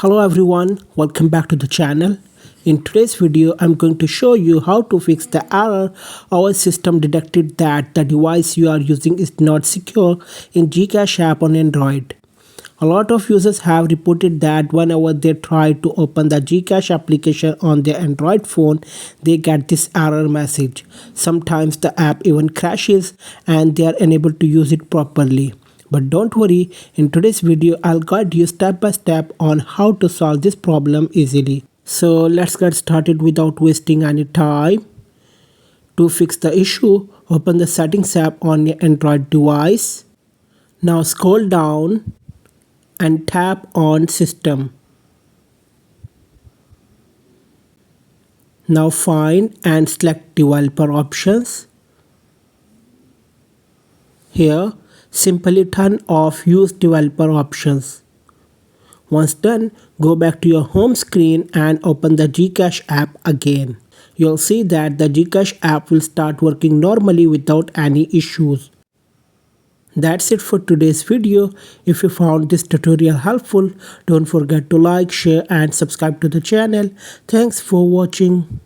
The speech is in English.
Hello everyone, welcome back to the channel. In today's video, I'm going to show you how to fix the error our system detected that the device you are using is not secure in GCash app on Android. A lot of users have reported that whenever they try to open the GCash application on their Android phone, they get this error message. Sometimes the app even crashes and they are unable to use it properly. But don't worry, in today's video I'll guide you step by step on how to solve this problem easily. So let's get started without wasting any time. To fix the issue, open the settings app on your Android device. Now scroll down and tap on system. Now find and select developer options. Here, simply turn off use developer options. Once done, go back to your home screen and open the GCash app again. You'll see that the GCash app will start working normally without any issues. That's it for today's video. If you found this tutorial helpful, don't forget to like, share and subscribe to the channel. Thanks for watching.